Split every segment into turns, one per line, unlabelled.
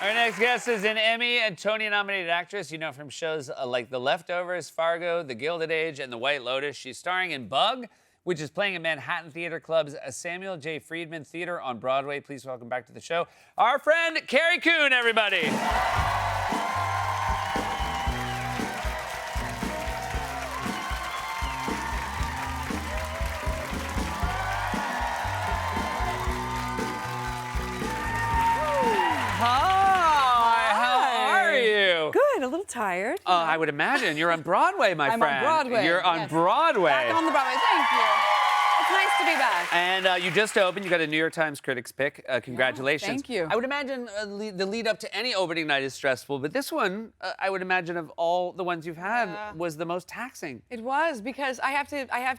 Our next guest is an Emmy and Tony-nominated actress you know from shows like The Leftovers, Fargo, The Gilded Age, and The White Lotus. She's starring in Bug, which is playing at Manhattan Theater Club's Samuel J. Friedman Theater on Broadway. Please welcome back to the show our friend Carrie Coon, everybody.
A little tired.
I would imagine. You're on Broadway, my friend.
I'm on Broadway.
You're on Broadway.
Back on the Broadway. Thank you. It's nice to be back.
And you just opened. You got a New York Times Critics Pick. Congratulations.
Thank you.
I would imagine the lead up to any opening night is stressful, but this one, I would imagine of all the ones you've had, was the most taxing.
It was, because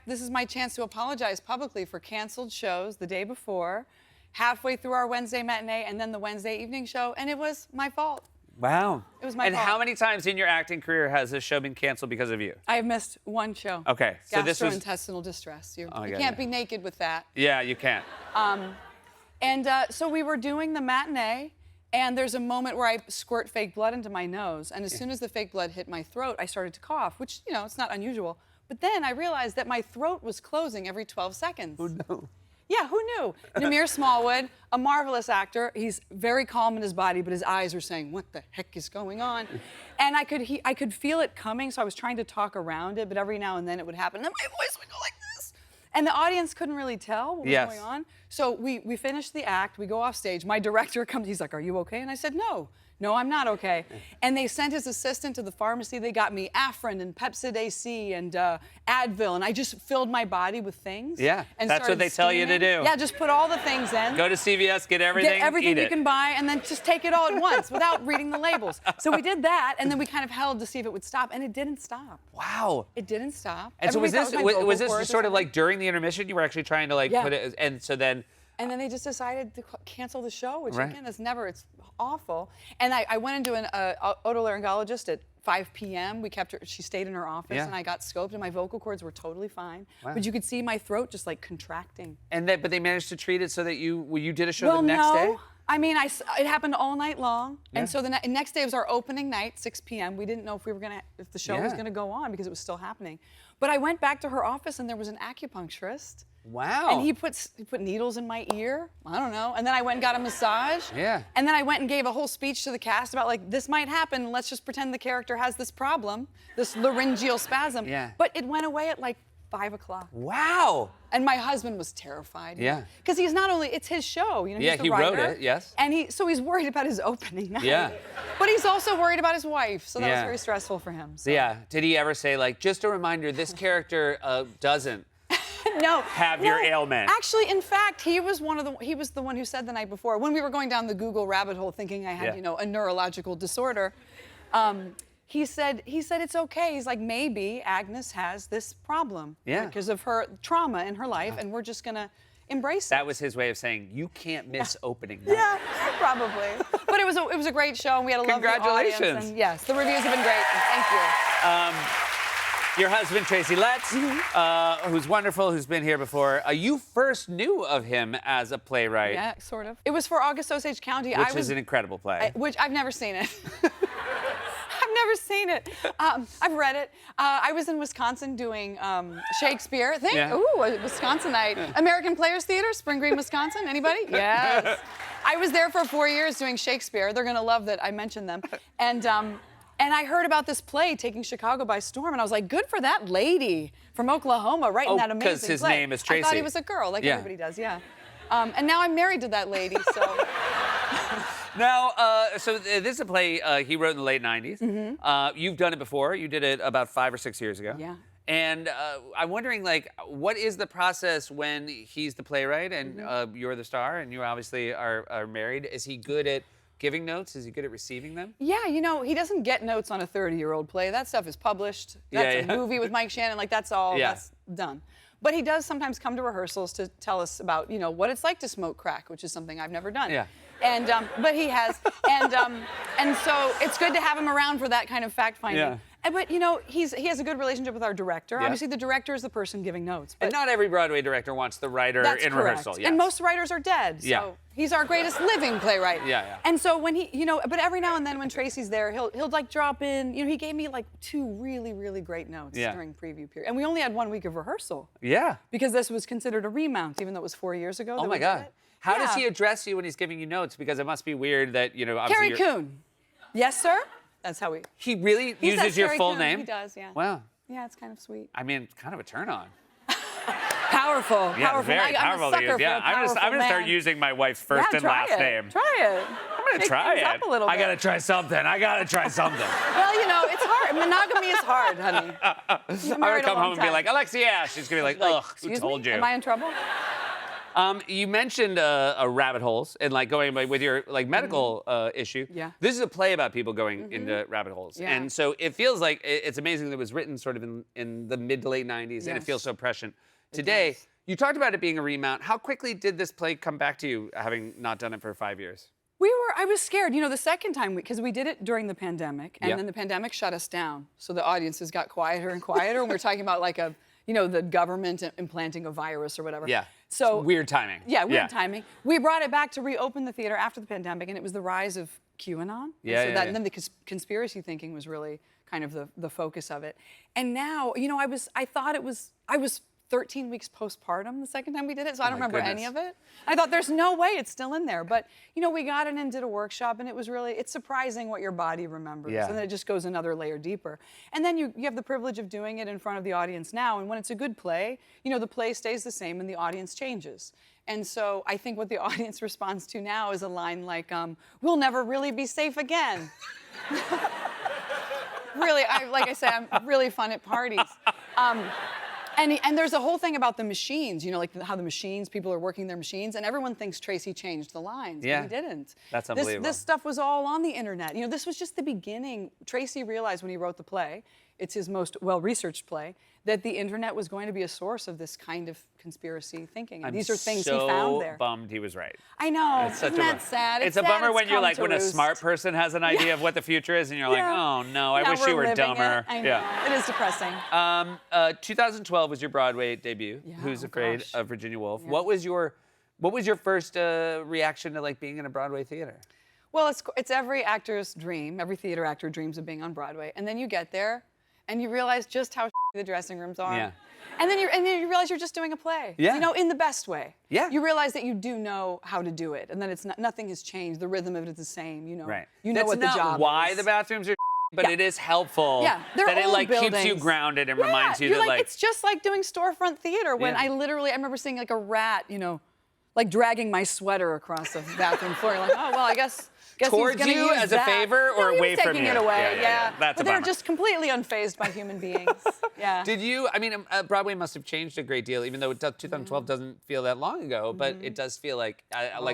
this is my chance to apologize publicly for canceled shows the day before, halfway through our Wednesday matinee, and then the Wednesday evening show, and it was my fault.
Wow.
It was my fault.
And how many times in your acting career has this show been canceled because of you?
I have missed one show.
Okay. So this was
gastrointestinal distress. You
yeah,
can't be naked with that.
Yeah, you can't.
So we were doing the matinee, and there's a moment where I squirt fake blood into my nose, and as soon as the fake blood hit my throat, I started to cough, which, you know, it's not unusual. But then I realized that my throat was closing every 12 seconds.
Oh, no.
Yeah, who knew? Namir Smallwood, a marvelous actor. He's very calm in his body, but his eyes are saying, "What the heck is going on?" And I could feel it coming, so I was trying to talk around it, but every now and then it would happen. And then my voice would go like this. And the audience couldn't really tell what was going on. So we finished the act, we go off stage. My director comes, he's like, "Are you okay?" And I said, No, I'm not okay. And they sent his assistant to the pharmacy. They got me Afrin and Pepcid AC and Advil, and I just filled my body with things.
Yeah,
and
that's what they tell you to do.
Yeah, just put all the things in.
Go to CVS, get everything, eat
you
it.
can buy, and then just take it all at once without reading the labels. So we did that, and then we kind of held to see if it would stop, and it didn't stop.
Wow.
It didn't stop.
And so was this just sort of like during the intermission, you were actually trying to put it, and so then...
And then they just decided to cancel the show, which again is it's awful. And I went into an otolaryngologist at 5 p.m. We kept her, she stayed in her office, and I got scoped, and my vocal cords were totally fine. Wow. But you could see my throat just like contracting.
And but they managed to treat it so that you did a show the next day?
I mean, it happened all night long, and so the next day was our opening night, 6 p.m. We didn't know if the show was gonna go on because it was still happening. But I went back to her office, and there was an acupuncturist.
Wow.
And he put needles in my ear. I don't know. And then I went and got a massage.
Yeah.
And then I went and gave a whole speech to the cast about this might happen. Let's just pretend the character has this problem, this laryngeal spasm.
Yeah.
But it went away at 5 o'clock.
Wow.
And my husband was terrified.
Yeah.
Because he's not only, it's his show, he's the
he
writer.
wrote it, yes.
And so he's worried about his opening night.
Yeah.
But he's also worried about his wife, so that was very stressful for him. So.
Yeah. Did he ever say, just a reminder, this character doesn't have your ailment?
Actually, in fact, he was the one who said the night before, when we were going down the Google rabbit hole thinking I had, a neurological disorder, he said it's okay. He's like, maybe Agnes has this problem because of her trauma in her life, and we're just gonna embrace it.
That was his way of saying, you can't miss opening night.
Yeah, probably. But it was a great show, and we had a lovely audience.
Congratulations.
And yes, the reviews have been great. Thank you.
Your husband, Tracy Letts, who's wonderful, who's been here before. You first knew of him as a playwright.
Yeah, sort of. It was for August Osage County.
Which is an incredible play.
Which I've never seen it. I've never seen it. I've read it. I was in Wisconsin doing Shakespeare. Ooh, a Wisconsinite. American Players Theater, Spring Green, Wisconsin. Anybody? Yes. I was there for 4 years doing Shakespeare. They're gonna love that I mentioned them. And I heard about this play taking Chicago by storm, and I was like, good for that lady from Oklahoma writing that amazing play.
Because his name is Tracy.
I thought he was a girl, like everybody does, and now I'm married to that lady, so.
Now, so this is a play he wrote in the late 90s. You've done it before. You did it about 5 or 6 years ago.
Yeah.
And I'm wondering, what is the process when he's the playwright and you're the star and you obviously are married? Is he good at giving notes? Is he good at receiving them?
Yeah, he doesn't get notes on a 30-year-old play. That stuff is published. That's a movie with Mike Shannon. That's all. That's done. But he does sometimes come to rehearsals to tell us about, what it's like to smoke crack, which is something I've never done.
Yeah.
And but he has, and so it's good to have him around for that kind of fact finding.
Yeah.
But you know, he has a good relationship with our director.
Yeah.
Obviously, the director is the person giving notes. But
And not every Broadway director wants the writer
that's
in
correct.
rehearsal. Yes.
And most writers are dead. So
Yeah.
he's our greatest living playwright.
Yeah, yeah.
And so when he, you know, but every now and then when Tracy's there, he'll like drop in. You know, he gave me like 2 really, really great notes
Yeah.
during preview period. And we only had 1 week of rehearsal
Yeah.
because this was considered a remount, even though it was 4 years ago.
Oh
that
my
we did
God.
it.
How does
Yeah.
he address you when he's giving you notes? Because it must be weird that, you know, obviously
Carrie Coon. Yes, sir. That's how we.
He really
He
uses
says
your
Carrie
full
Coon.
name?
He does, yeah.
Wow.
Yeah, it's kind of sweet.
I mean, it's kind of a turn on.
Powerful.
Yeah,
powerful.
very
I'm
powerful
a
to
sucker
use.
for
Yeah,
a
I'm gonna
powerful
start
man.
using my wife's first
Yeah,
and
try
last
it.
name.
Try it.
I'm gonna
Shake
try
things
it.
up a little
I
bit.
gotta try something. I gotta try something.
Well, you know, it's hard. Monogamy is hard, honey.
I'm gonna come home and be like, Alexia. She's gonna be like, ugh, who
Excuse
told
me?
you?
Am I in trouble?
You mentioned rabbit holes and like going with your like medical issue.
Yeah.
This is a play about people going into rabbit holes,
Yeah.
and so it feels like it's amazing that it was written sort of in the mid to late '90s, and it
Yes.
feels so prescient today.
does.
You talked about it being a remount. How quickly did this play come back to you, having not done it for 5 years?
I was scared, you know, the second time, because we did it during the pandemic, and
Yeah.
then the pandemic shut us down. So the audiences got quieter and quieter, and we were talking about like the government implanting a virus or whatever.
Yeah.
So
Weird timing.
Yeah, weird timing. We brought it back to reopen the theater after the pandemic, and it was the rise of QAnon.
Yeah, yeah,
And then the conspiracy thinking was really kind of the focus of it. And now, you know, I was 13 weeks postpartum the second time we did it, so I don't
my
remember any
goodness.
of it. I thought there's no way it's still in there. But, you know, we got in and did a workshop, and it's surprising what your body remembers.
Yeah.
And then it just goes another layer deeper. And then you have the privilege of doing it in front of the audience now, and when it's a good play, you know, the play stays the same and the audience changes. And so I think what the audience responds to now is a line like, we'll never really be safe again. Really, like I said, I'm really fun at parties. And there's a whole thing about the machines, you know, like how the machines, people are working their machines, and everyone thinks Tracy changed the lines,
Yeah.
but he didn't.
That's unbelievable.
This stuff was all on the internet. You know, this was just the beginning. Tracy realized when he wrote the play, it's his most well-researched play, that the internet was going to be a source of this kind of conspiracy thinking. And these are things he found there.
I'm so bummed he was right.
I know.
It's such
Isn't
a
that
bummer.
sad?
It's a
sad
bummer when you're
come
like,
to
when a
roost.
smart person has an idea of what the future is, and you're like,
Yeah.
oh no, I
Now
wish you
we're
were
living it.
dumber.
I know.
Yeah.
It is depressing.
2012 was your Broadway debut.
Yeah,
Who's
oh
Afraid
gosh.
of Virginia Woolf?
Yeah.
What was your first reaction to like being in a Broadway theater?
Well, it's every actor's dream. Every theater actor dreams of being on Broadway, and then you get there, and you realize just how the dressing rooms are.
Yeah.
And then you realize you're just doing a play.
Yeah.
You know, in the best way.
Yeah.
You realize that you do know how to do it, and that it's nothing has changed. The rhythm of it is the same. You know.
Right.
You know
That's
what the
not
job
why
is.
the bathrooms are, but
Yeah.
it is helpful.
Yeah, they're
that it
old
like keeps you
buildings.
grounded and
Yeah,
reminds you
you're
that like
it's just like doing storefront theater. When
Yeah.
I remember seeing like a rat, you know, like dragging my sweater across the bathroom floor. You're like, oh well, I guess he's
Towards
gonna
you
use
as a
that.
favor or
No, he
away
was
from
taking
you?
it away.
Yeah, yeah, yeah. That's
but
a
they're
bummer.
just completely unfazed by human beings. Yeah.
Did you? I mean, Broadway must have changed a great deal, even though 2012 doesn't feel that long ago. But it does feel like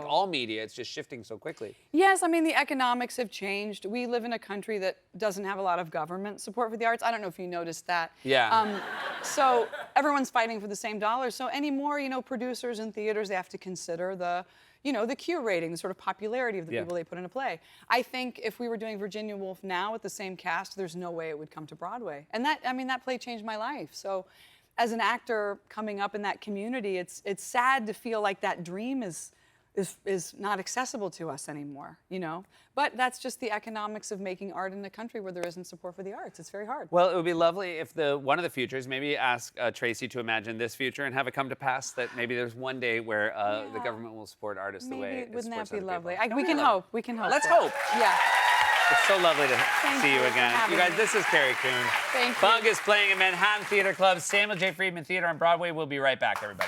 all media, it's just shifting so quickly.
Yes, I mean, the economics have changed. We live in a country that doesn't have a lot of government support for the arts. I don't know if you noticed that.
Yeah.
So everyone's fighting for the same dollars. So anymore, you know, producers and theaters, they have to consider the Q rating, the sort of popularity of the
Yeah.
people they put in a play. I think if we were doing Virginia Woolf now with the same cast, there's no way it would come to Broadway. And that play changed my life. So as an actor coming up in that community, it's sad to feel like that dream is not accessible to us anymore, you know? But that's just the economics of making art in a country where there isn't support for the arts. It's very hard.
Well, it would be lovely if one of the futures, maybe ask Tracy to imagine this future and have it come to pass that maybe there's one day where the government will support artists the way it
Wouldn't that
supports
be
other
lovely?
people.
We can hope. We can hope.
Let's
for it.
hope.
Yeah.
It's so lovely to
Thank
see you
you for
again.
having
You guys,
me.
this is Carrie Coon.
Thank you.
Bug is playing at Manhattan Theater Club. Samuel J. Friedman Theater on Broadway. We'll be right back, everybody.